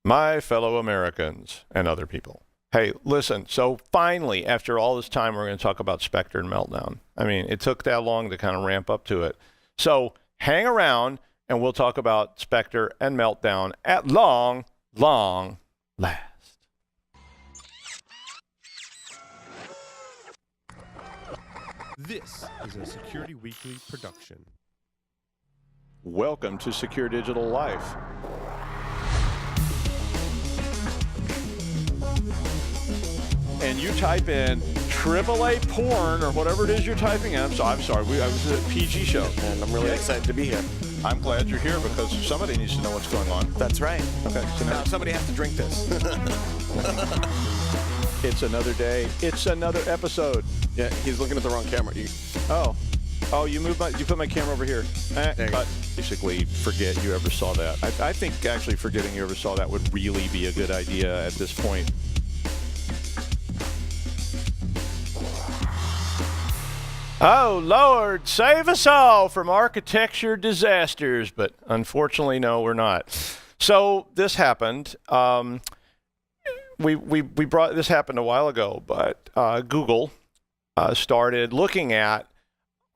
my fellow Americans and other people. Hey, listen, so finally, after all this time, we're going to talk about Spectre and Meltdown. I mean, it took that long to kind of ramp up to it. So hang around, and we'll talk about Spectre and Meltdown at long last. This is a Security Weekly production. Welcome to Secure Digital Life. And you type in AAA porn or whatever it is you're typing in. I'm sorry. I was at a PG show. And I'm really excited to be here. I'm glad you're here because somebody needs to know what's going on. That's right. Okay. So Now somebody has to drink this. It's another day. It's another episode. Yeah, he's looking at the wrong camera. Oh, you put my camera over here. Basically, forget you ever saw that. I think actually forgetting you ever saw that would really be a good idea at this point. Oh, Lord, save us all from architecture disasters. But unfortunately, no, we're not. So this happened. We brought this happened a while ago, but Google started looking at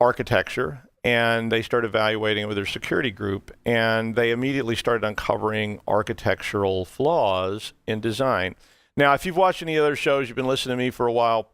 architecture, and they started evaluating it with their security group, and they immediately started uncovering architectural flaws in design. Now, if you've watched any other shows, you've been listening to me for a while,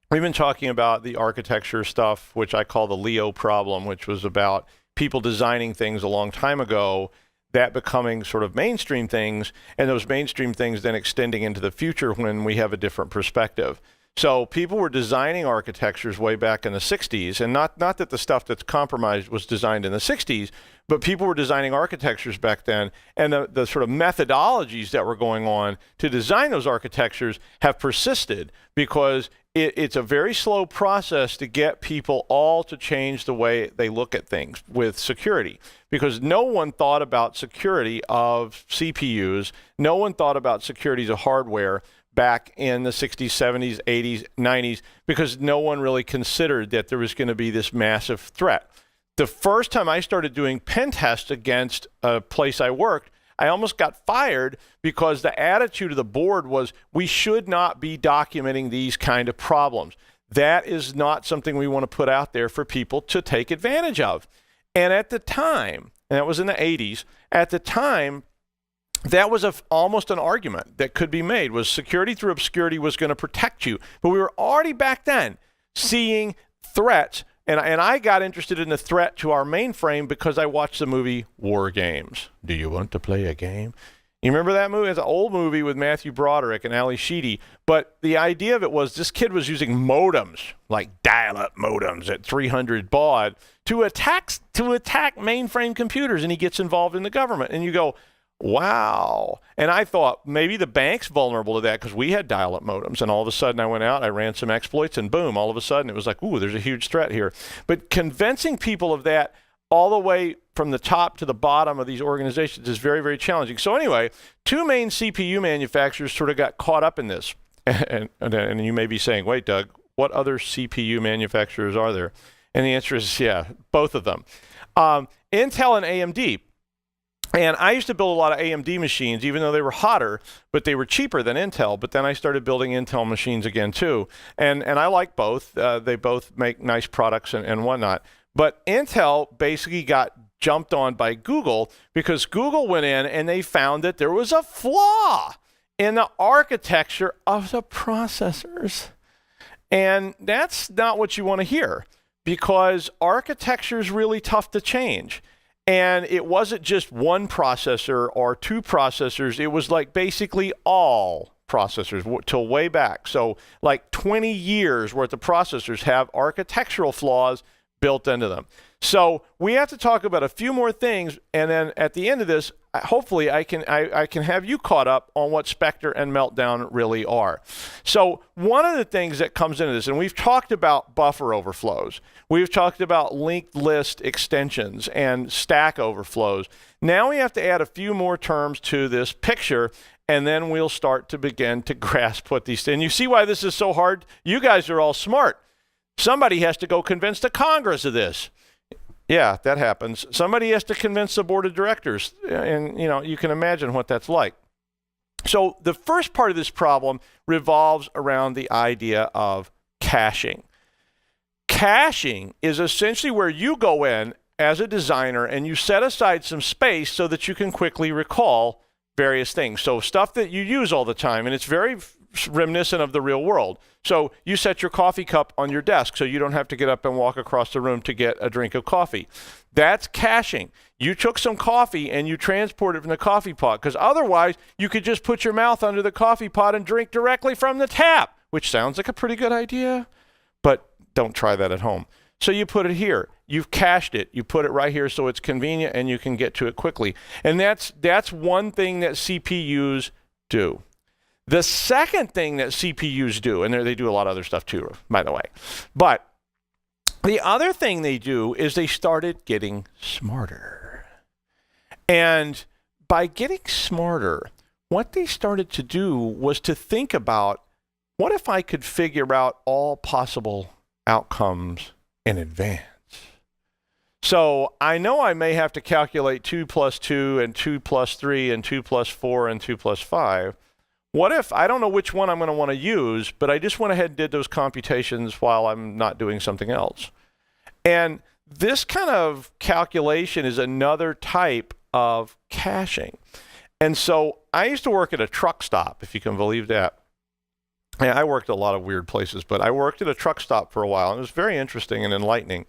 we've been talking about the architecture stuff, which I call the Leo problem, which was about people designing things a long time ago, that becoming sort of mainstream things, and those mainstream things then extending into the future when we have a different perspective. So people were designing architectures way back in the 60s, and not that the stuff that's compromised was designed in the 60s, but people were designing architectures back then, and the sort of methodologies that were going on to design those architectures have persisted because it's a very slow process to get people all to change the way they look at things with security, because no one thought about security of CPUs, no one thought about security of hardware back in the 60s, 70s, 80s, 90s, because no one really considered that there was going to be this massive threat. The first time I started doing pen tests against a place I worked, I almost got fired because the attitude of the board was we should not be documenting these kind of problems. That is not something we want to put out there for people to take advantage of. And at the time, and that was in the 80s, at the time, that was almost an argument that could be made, was security through obscurity was going to protect you. But we were already back then seeing threats, and I got interested in the threat to our mainframe because I watched the movie War Games. Do you want to play a game? You remember that movie? It's an old movie with Matthew Broderick and Ali Sheedy. But the idea of it was this kid was using modems, like dial-up modems at 300 baud, to attack mainframe computers, and he gets involved in the government. And you go, wow. And I thought maybe the bank's vulnerable to that because we had dial-up modems. And all of a sudden I went out, I ran some exploits, and boom, all of a sudden it was like, ooh, there's a huge threat here. But convincing people of that all the way from the top to the bottom of these organizations is very, very challenging. So anyway, two main CPU manufacturers sort of got caught up in this. And you may be saying, wait, Doug, what other CPU manufacturers are there? And the answer is, yeah, both of them. Intel and AMD. And I used to build a lot of AMD machines, even though they were hotter, but they were cheaper than Intel. But then I started building Intel machines again, too. And I like both. They both make nice products and whatnot. But Intel basically got jumped on by Google because Google went in and they found that there was a flaw in the architecture of the processors. And that's not what you want to hear, because architecture is really tough to change. And it wasn't just one processor or two processors. It was like basically all processors till way back. So like 20 years worth of processors have architectural flaws built into them. So we have to talk about a few more things, and then at the end of this, hopefully I can have you caught up on what Spectre and Meltdown really are. So one of the things that comes into this, and we've talked about buffer overflows, we've talked about linked list extensions and stack overflows. Now we have to add a few more terms to this picture, and then we'll start to begin to grasp what these things. And you see why this is so hard? You guys are all smart. Somebody has to go convince the Congress of this. Yeah, that happens. Somebody has to convince the board of directors, and you can imagine what that's like. So the first part of this problem revolves around the idea of caching. Caching is essentially where you go in as a designer and you set aside some space so that you can quickly recall various things. So stuff that you use all the time, and it's very reminiscent of the real world. So you set your coffee cup on your desk so you don't have to get up and walk across the room to get a drink of coffee. That's caching. You took some coffee and you transported it from the coffee pot, because otherwise you could just put your mouth under the coffee pot and drink directly from the tap, which sounds like a pretty good idea, but don't try that at home. So you put it here. You've cached it. You put it right here so it's convenient and you can get to it quickly. And that's one thing that CPUs do. The second thing that CPUs do, and they do a lot of other stuff too, by the way, but the other thing they do is they started getting smarter. And by getting smarter, what they started to do was to think about, what if I could figure out all possible outcomes in advance? So I know I may have to calculate 2 plus 2 and 2 plus 3 and 2 plus 4 and 2 plus 5. What if, I don't know which one I'm going to want to use, but I just went ahead and did those computations while I'm not doing something else. And this kind of calculation is another type of caching. And so I used to work at a truck stop, if you can believe that. And I worked at a lot of weird places, but I worked at a truck stop for a while, and it was very interesting and enlightening.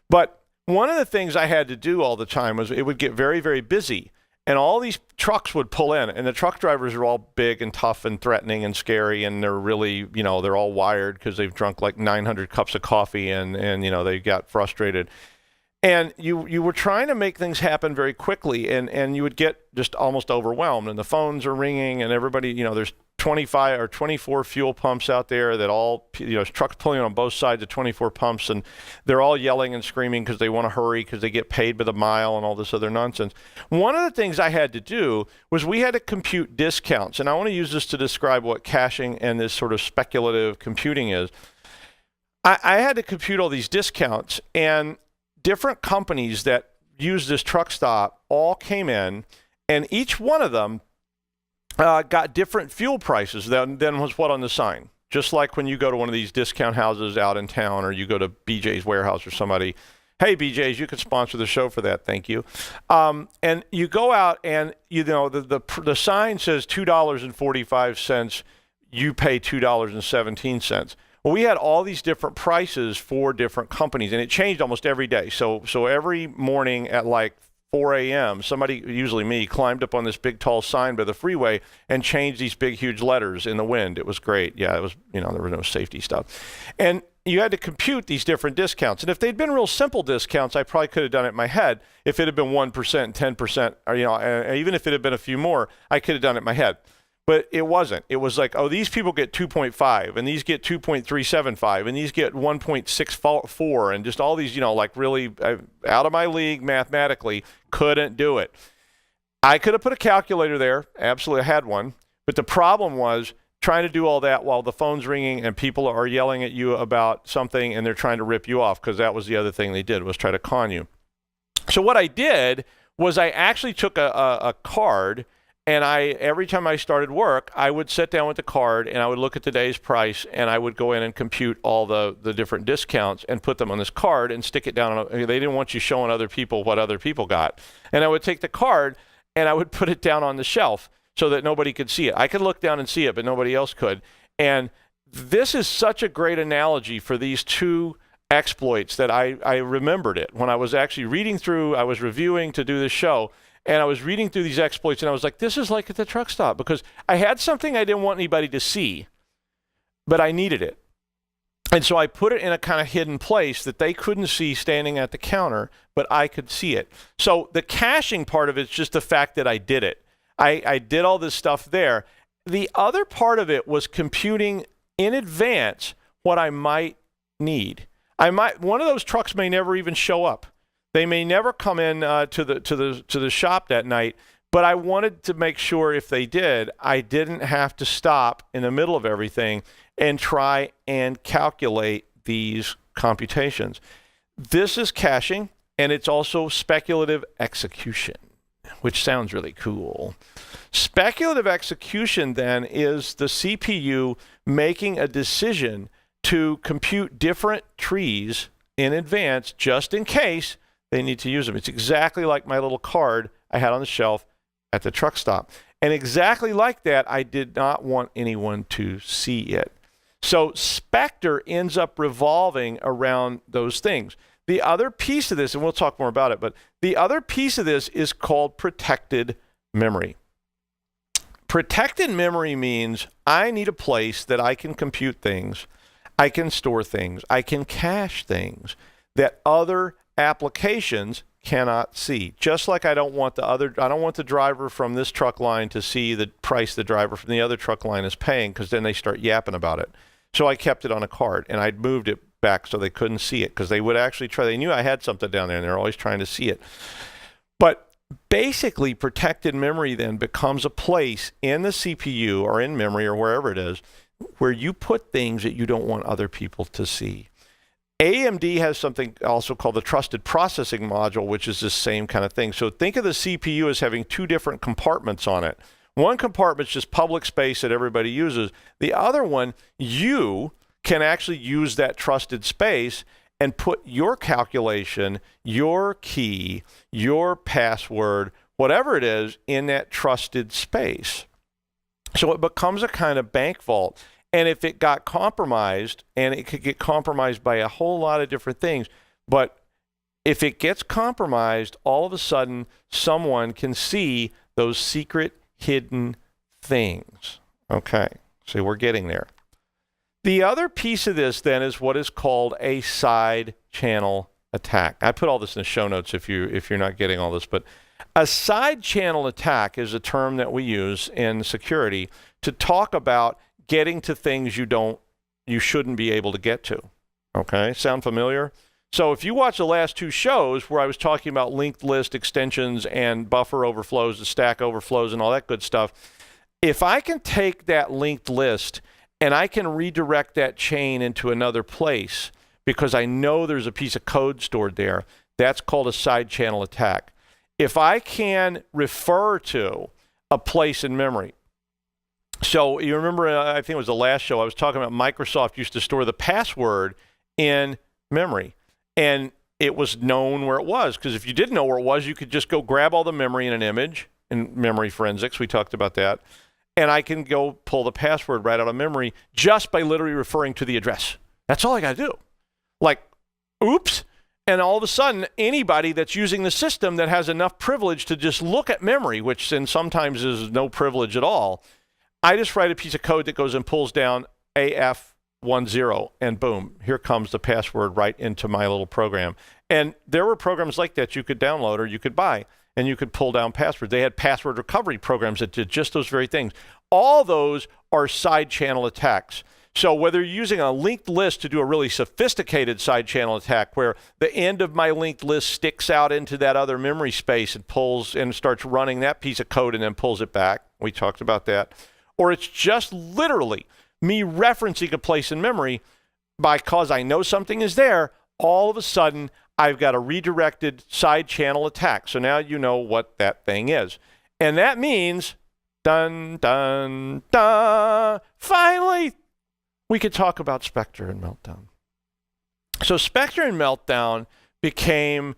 But one of the things I had to do all the time was it would get very, very busy. And all these trucks would pull in, and the truck drivers are all big and tough and threatening and scary, and they're really, they're all wired because they've drunk like 900 cups of coffee and they got frustrated. And you were trying to make things happen very quickly, and you would get just almost overwhelmed, and the phones are ringing, and everybody, there's 25 or 24 fuel pumps out there that all, trucks pulling on both sides of 24 pumps, and they're all yelling and screaming because they want to hurry because they get paid by the mile and all this other nonsense. One of the things I had to do was we had to compute discounts, and I want to use this to describe what caching and this sort of speculative computing is. I had to compute all these discounts, and different companies that use this truck stop all came in, and each one of them got different fuel prices than was what on the sign. Just like when you go to one of these discount houses out in town, or you go to BJ's Warehouse or somebody, hey, BJ's, you could sponsor the show for that, thank you. And you go out and, the sign says $2.45, you pay $2.17. Well, we had all these different prices for different companies, and it changed almost every day. So every morning at like 4 a.m., somebody, usually me, climbed up on this big tall sign by the freeway and changed these big huge letters in the wind. It was great. Yeah, it was, there was no safety stuff. And you had to compute these different discounts. And if they'd been real simple discounts, I probably could have done it in my head. If it had been 1%, 10%, or, even if it had been a few more, I could have done it in my head. But it wasn't. It was like, oh, these people get 2.5, and these get 2.375, and these get 1.64, and just all these, like really out of my league mathematically, couldn't do it. I could have put a calculator there. Absolutely, I had one. But the problem was trying to do all that while the phone's ringing and people are yelling at you about something, and they're trying to rip you off, because that was the other thing they did, was try to con you. So what I did was I actually took a card, and every time I started work, I would sit down with the card and I would look at today's price, and I would go in and compute all the different discounts and put them on this card and stick it down. They didn't want you showing other people what other people got. And I would take the card and I would put it down on the shelf so that nobody could see it. I could look down and see it, but nobody else could. And this is such a great analogy for these two exploits that I remembered it when I was actually reading through, I was reviewing to do this show. And I was reading through these exploits, and I was like, this is like at the truck stop, because I had something I didn't want anybody to see, but I needed it. And so I put it in a kind of hidden place that they couldn't see standing at the counter, but I could see it. So the caching part of it is just the fact that I did it. I did all this stuff there. The other part of it was computing in advance what I might need. One of those trucks may never even show up. They may never come in to the shop that night, but I wanted to make sure if they did, I didn't have to stop in the middle of everything and try and calculate these computations. This is caching, and it's also speculative execution. which sounds really cool. Speculative execution then is the CPU making a decision to compute different trees in advance just in case they need to use them. It's exactly like my little card I had on the shelf at the truck stop. And exactly like that, I did not want anyone to see it. So Spectre ends up revolving around those things. The other piece of this, and we'll talk more about it, but the other piece of this is called protected memory. Protected memory means I need a place that I can compute things, I can store things, I can cache things that other applications cannot see. Just like I don't want the driver from this truck line to see the price the driver from the other truck line is paying, because then they start yapping about it. So I kept it on a card, and I'd moved it back so they couldn't see it, because they would actually try. They knew I had something down there, and they're always trying to see it. But basically, protected memory then becomes a place in the CPU or in memory or wherever it is where you put things that you don't want other people to see. AMD has something also called the Trusted Processing Module, which is the same kind of thing. So think of the CPU as having two different compartments on it. One compartment's just public space that everybody uses. The other one, you can actually use that trusted space and put your calculation, your key, your password, whatever it is, in that trusted space. So it becomes a kind of bank vault. And if it got compromised, and it could get compromised by a whole lot of different things, but if it gets compromised, all of a sudden someone can see those secret hidden things. Okay, so we're getting there. The other piece of this then is what is called a side channel attack. I put all this in the show notes if you're not getting all this, but a side channel attack is a term that we use in security to talk about getting to things you shouldn't be able to get to. Okay, sound familiar? So if you watch the last two shows where I was talking about linked list extensions and buffer overflows, the stack overflows and all that good stuff, if I can take that linked list and I can redirect that chain into another place because I know there's a piece of code stored there, that's called a side channel attack. If I can refer to a place in memory, so you remember, I think it was the last show, I was talking about Microsoft used to store the password in memory. And it was known where it was, because if you didn't know where it was, you could just go grab all the memory in an image, in memory forensics, we talked about that, and I can go pull the password right out of memory just by literally referring to the address. That's all I got to do. Like, oops. And all of a sudden, anybody that's using the system that has enough privilege to just look at memory, which then sometimes is no privilege at all, I just write a piece of code that goes and pulls down AF10, and boom, here comes the password right into my little program. And there were programs like that you could download or you could buy, and you could pull down passwords. They had password recovery programs that did just those very things. All those are side channel attacks. So whether you're using a linked list to do a really sophisticated side channel attack where the end of my linked list sticks out into that other memory space and pulls and starts running that piece of code and then pulls it back, we talked about that, or it's just literally me referencing a place in memory because I know something is there, all of a sudden I've got a redirected side channel attack. So now you know what that thing is. And that means, dun, dun, dun, finally, we could talk about Spectre and Meltdown. So Spectre and Meltdown became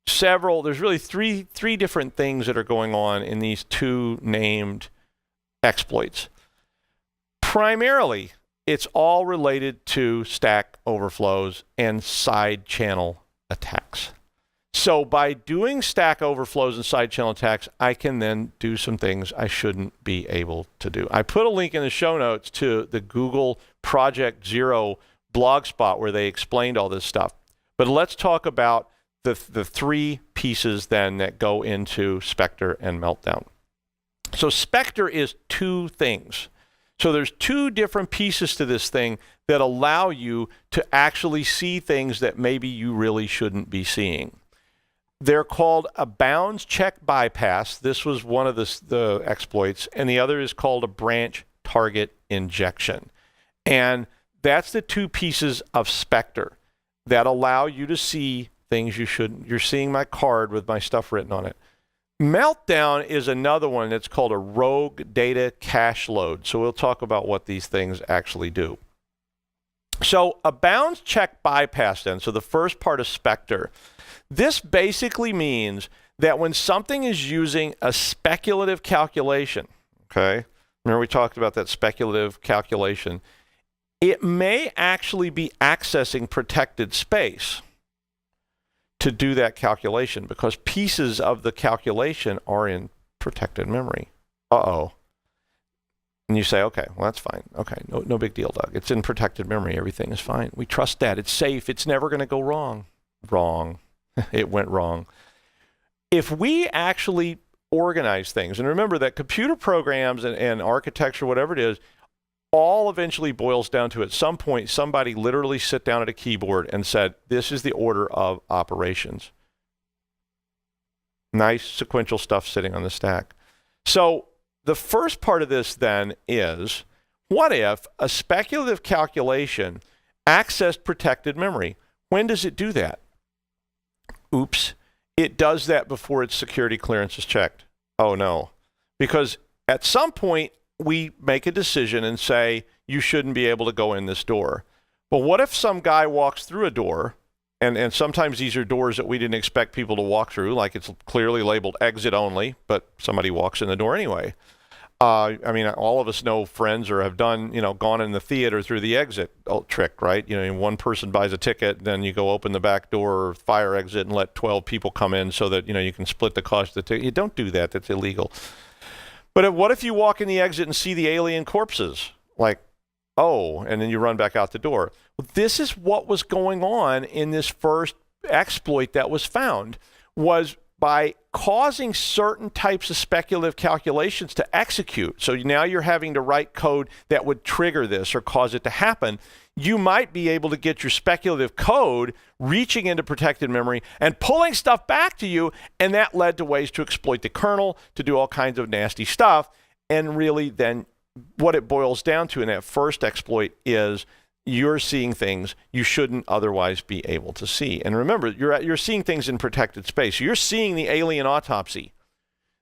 there's really three different things that are going on in these two named exploits. Primarily, it's all related to stack overflows and side channel attacks. So by doing stack overflows and side channel attacks, I can then do some things I shouldn't be able to do. I put a link in the show notes to the Google Project Zero blog spot where they explained all this stuff. But let's talk about the three pieces then that go into Spectre and Meltdown. So Spectre is two things. So there's two different pieces to this thing that allow you to actually see things that maybe you really shouldn't be seeing. They're called a bounds check bypass. This was one of the exploits. And the other is called a branch target injection. And that's the two pieces of Spectre that allow you to see things you shouldn't. You're seeing my card with my stuff written on it. Meltdown is another one that's called a rogue data cache load. So we'll talk about what these things actually do. So a bounds check bypass then, so the first part of Spectre, this basically means that when something is using a speculative calculation, okay, remember we talked about that speculative calculation, it may actually be accessing protected space to do that calculation because pieces of the calculation are in protected memory. Uh-oh. And you say, okay, well, that's fine. Okay, no big deal, Doug. It's in protected memory. Everything is fine. We trust that. It's safe. It's never going to go wrong. Wrong. It went wrong. If we actually organize things, and remember that computer programs and architecture, whatever it is, all eventually boils down to at some point somebody literally sit down at a keyboard and said, this is the order of operations. Nice sequential stuff sitting on the stack. So the first part of this then is, what if a speculative calculation accessed protected memory? When does it do that? Oops. It does that before its security clearance is checked. Oh no. Because at some point we make a decision and say, you shouldn't be able to go in this door. But what if some guy walks through a door, and sometimes these are doors that we didn't expect people to walk through, like it's clearly labeled exit only, but somebody walks in the door anyway. I mean, all of us know friends or have done, gone in the theater through the exit trick, right? One person buys a ticket, then you go open the back door or fire exit and let 12 people come in so that, you can split the cost of the ticket. You don't do that. That's illegal. But what if you walk in the exit and see the alien corpses? Like, oh, and then you run back out the door. Well, this is what was going on in this first exploit that was found, was by causing certain types of speculative calculations to execute. So now you're having to write code that would trigger this or cause it to happen. You might be able to get your speculative code reaching into protected memory and pulling stuff back to you, and that led to ways to exploit the kernel, to do all kinds of nasty stuff. And really then what it boils down to in that first exploit is you're seeing things you shouldn't otherwise be able to see. And remember, you're seeing things in protected space. You're seeing the alien autopsy.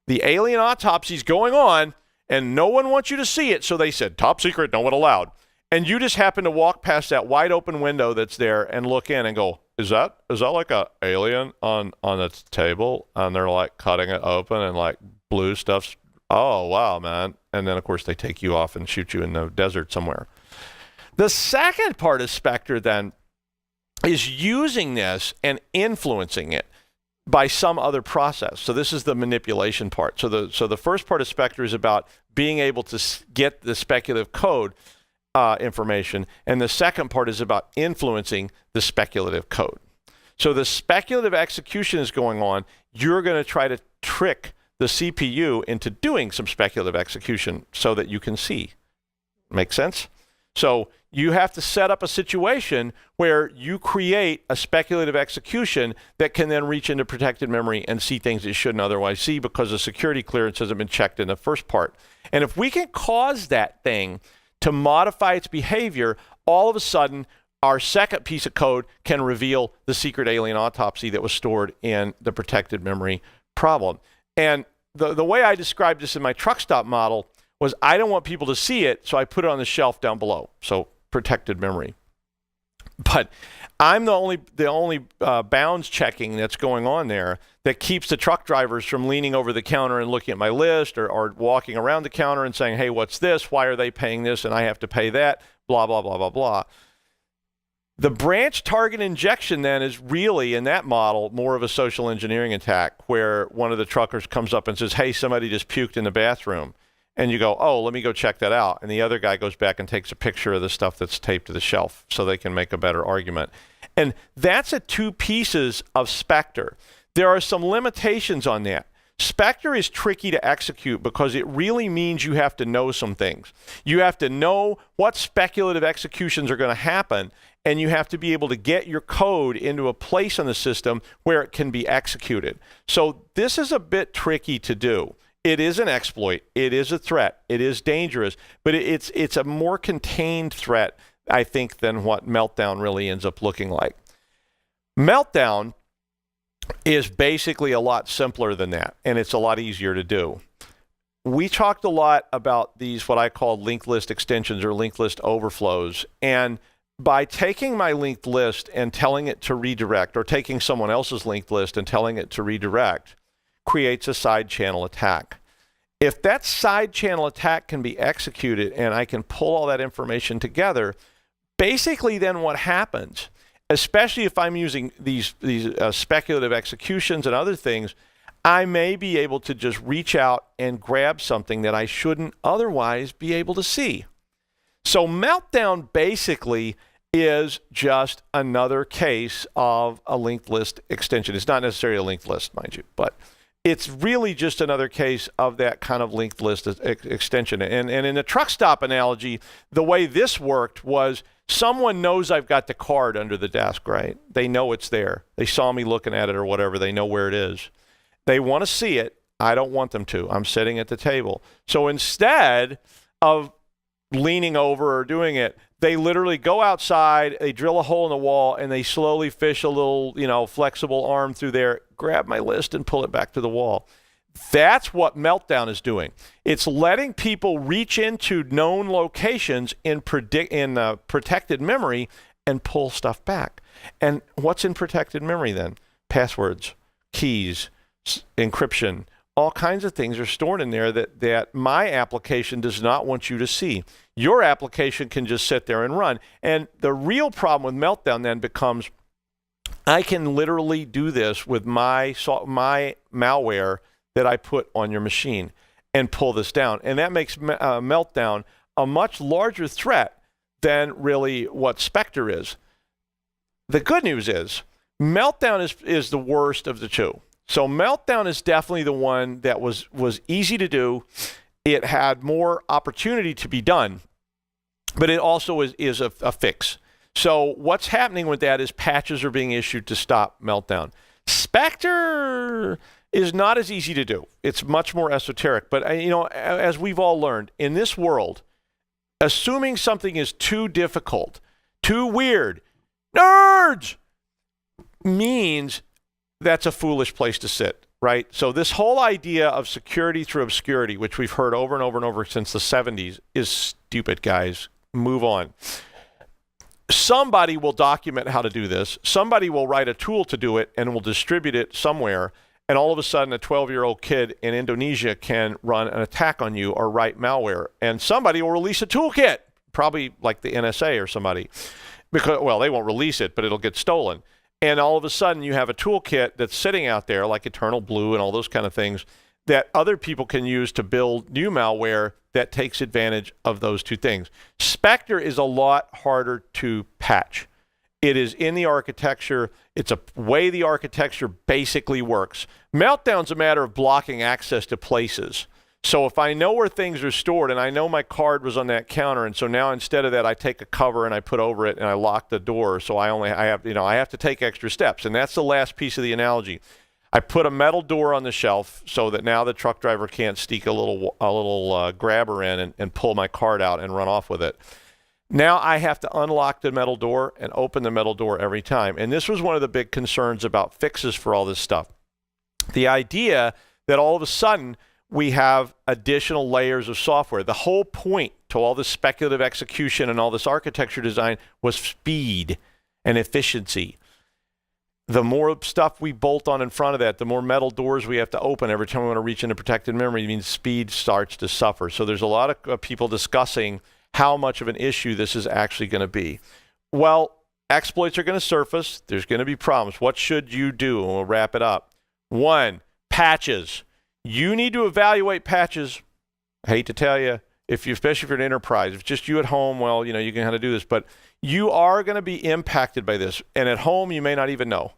The alien autopsy is going on, and no one wants you to see it, so they said, top secret, no one allowed. And you just happen to walk past that wide open window that's there and look in and go, is that like a alien on its table? And they're like cutting it open and like blue stuff's, oh, wow, man. And then, of course, they take you off and shoot you in the desert somewhere. The second part of Spectre then is using this and influencing it by some other process. So this is the manipulation part. So the first part of Spectre is about being able to get the speculative code information, and the second part is about influencing the speculative code. So the speculative execution is going on. You're going to try to trick the CPU into doing some speculative execution so that you can see. Make sense? So you have to set up a situation where you create a speculative execution that can then reach into protected memory and see things it shouldn't otherwise see because the security clearance hasn't been checked in the first part. And if we can cause that thing to modify its behavior, all of a sudden, our second piece of code can reveal the secret alien autopsy that was stored in the protected memory problem. And the way I described this in my truck stop model was I don't want people to see it, so I put it on the shelf down below. So protected memory. But I'm the only bounds checking that's going on there that keeps the truck drivers from leaning over the counter and looking at my list or walking around the counter and saying, hey, what's this? Why are they paying this? And I have to pay that, blah, blah, blah, blah, blah. The branch target injection then is really, in that model, more of a social engineering attack where one of the truckers comes up and says, hey, somebody just puked in the bathroom. And you go, oh, let me go check that out. And the other guy goes back and takes a picture of the stuff that's taped to the shelf so they can make a better argument. And that's at two pieces of Spectre. There are some limitations on that. Spectre is tricky to execute because it really means you have to know some things. You have to know what speculative executions are going to happen, and you have to be able to get your code into a place on the system where it can be executed. So this is a bit tricky to do. It is an exploit. It is a threat. It is dangerous, but it's a more contained threat, I think, than what Meltdown really ends up looking like. Meltdown is basically a lot simpler than that, and it's a lot easier to do. We talked a lot about these, what I call linked list extensions or linked list overflows. And by taking my linked list and telling it to redirect, or taking someone else's linked list and telling it to redirect, creates a side channel attack. If that side channel attack can be executed and I can pull all that information together, basically then what happens, especially if I'm using these speculative executions and other things, I may be able to just reach out and grab something that I shouldn't otherwise be able to see. So Meltdown basically is just another case of a linked list extension. It's not necessarily a linked list, mind you, but it's really just another case of that kind of linked list extension. And in the truck stop analogy, the way this worked was someone knows I've got the card under the desk, right? They know it's there. They saw me looking at it or whatever. They know where it is. They want to see it. I don't want them to. I'm sitting at the table. So instead of leaning over or doing it, they literally go outside, they drill a hole in the wall, and they slowly fish a little, flexible arm through there, grab my list, and pull it back to the wall. That's what Meltdown is doing. It's letting people reach into known locations in protected memory and pull stuff back. And what's in protected memory then? Passwords, keys, encryption, all kinds of things are stored in there that my application does not want you to see. Your application can just sit there and run. And the real problem with Meltdown then becomes, I can literally do this with my malware that I put on your machine and pull this down. And that makes Meltdown a much larger threat than really what Spectre is. The good news is Meltdown is the worst of the two. So Meltdown is definitely the one that was easy to do. It had more opportunity to be done, but it also is a fix. So what's happening with that is patches are being issued to stop Meltdown. Spectre is not as easy to do. It's much more esoteric. But, as we've all learned, in this world, assuming something is too difficult, too weird, nerds, means that's a foolish place to sit, right? So this whole idea of security through obscurity, which we've heard over and over and over since the 70s, is stupid, guys. Move on. Somebody will document how to do this. Somebody will write a tool to do it and will distribute it somewhere. And all of a sudden, a 12-year-old kid in Indonesia can run an attack on you or write malware. And somebody will release a toolkit, probably like the NSA or somebody. Because, well, they won't release it, but it'll get stolen. And all of a sudden, you have a toolkit that's sitting out there, like Eternal Blue and all those kind of things, that other people can use to build new malware that takes advantage of those two things. Spectre is a lot harder to patch. It is in the architecture. It's a way the architecture basically works. Meltdown's a matter of blocking access to places. So if I know where things are stored and I know my card was on that counter, and so now instead of that I take a cover and I put over it and I lock the door, so I have to take extra steps. And that's the last piece of the analogy. I put a metal door on the shelf so that now the truck driver can't sneak a little grabber in and pull my card out and run off with it. Now I have to unlock the metal door and open the metal door every time. And this was one of the big concerns about fixes for all this stuff. The idea that all of a sudden we have additional layers of software. The whole point to all this speculative execution and all this architecture design was speed and efficiency. The more stuff we bolt on in front of that, the more metal doors we have to open every time we want to reach into protected memory. It means speed starts to suffer. So there's a lot of people discussing how much of an issue this is actually going to be. Well, exploits are going to surface. There's going to be problems. What should you do? And we'll wrap it up. 1, patches. You need to evaluate patches. I hate to tell you, especially if you're an enterprise, if it's just you at home, well, you can kind of do this, but you are going to be impacted by this. And at home, you may not even know.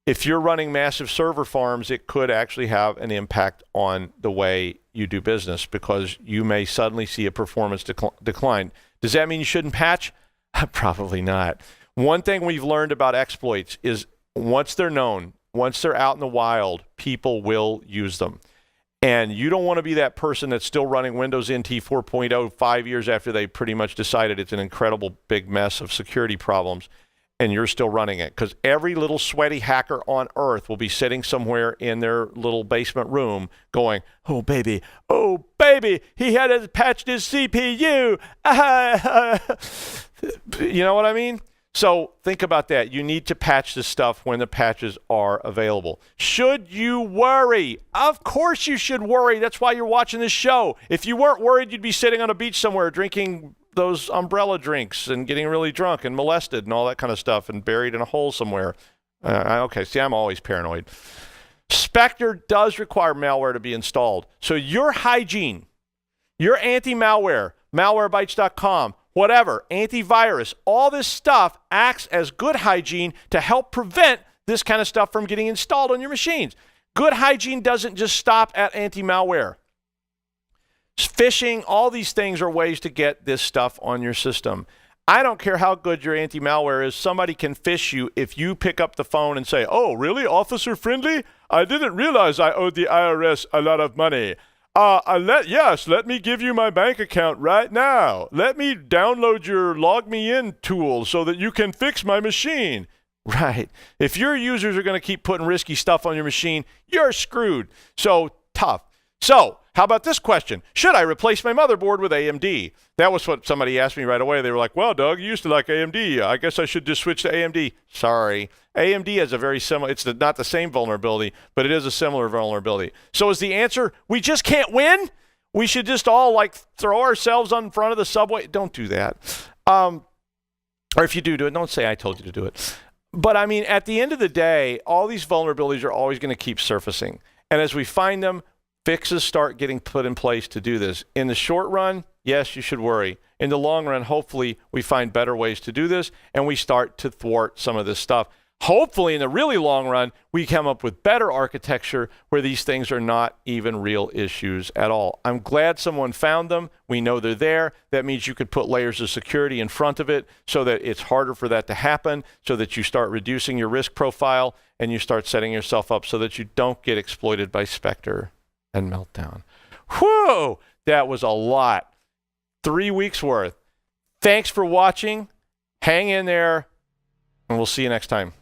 If you're running massive server farms, it could actually have an impact on the way you do business because you may suddenly see a performance decline. Does that mean you shouldn't patch? Probably not. One thing we've learned about exploits is once they're known, once they're out in the wild, people will use them. And you don't want to be that person that's still running Windows NT 4.0 5 years after they pretty much decided it's an incredible big mess of security problems. and you're still running it, because every little sweaty hacker on earth will be sitting somewhere in their little basement room going, oh baby, he had patched his CPU. You know what I mean? So think about that. You need to patch this stuff when the patches are available. Should you worry? Of course you should worry. That's why you're watching this show. If you weren't worried, you'd be sitting on a beach somewhere drinking those umbrella drinks and getting really drunk and molested and all that kind of stuff and buried in a hole somewhere. Okay, see, I'm always paranoid. Spectre does require malware to be installed. So your hygiene, your anti-malware, malwarebytes.com, whatever, antivirus, all this stuff acts as good hygiene to help prevent this kind of stuff from getting installed on your machines. Good hygiene doesn't just stop at anti-malware. Phishing, all these things are ways to get this stuff on your system. I don't care how good your anti-malware is. Somebody can phish you if you pick up the phone and say, oh, really, officer friendly? I didn't realize I owed the IRS a lot of money. Let me give you my bank account right now. Let me download your Log Me In tool so that you can fix my machine. Right. If your users are going to keep putting risky stuff on your machine, you're screwed. So tough. So how about this question? Should I replace my motherboard with AMD? That was what somebody asked me right away. They were like, well, Doug, you used to like AMD. I guess I should just switch to AMD. Sorry. AMD has a very similar, it's not the same vulnerability, but it is a similar vulnerability. So is the answer, we just can't win? We should just all like throw ourselves on front of the subway? Don't do that. Or if you do it, don't say I told you to do it. But I mean, at the end of the day, all these vulnerabilities are always going to keep surfacing. And as we find them, fixes start getting put in place to do this. In the short run, yes, you should worry. In the long run, hopefully, we find better ways to do this, and we start to thwart some of this stuff. Hopefully, in the really long run, we come up with better architecture where these things are not even real issues at all. I'm glad someone found them. We know they're there. That means you could put layers of security in front of it so that it's harder for that to happen, so that you start reducing your risk profile, and you start setting yourself up so that you don't get exploited by Spectre and Meltdown. Whoa, that was a lot. 3 weeks worth. Thanks for watching. Hang in there, and we'll see you next time.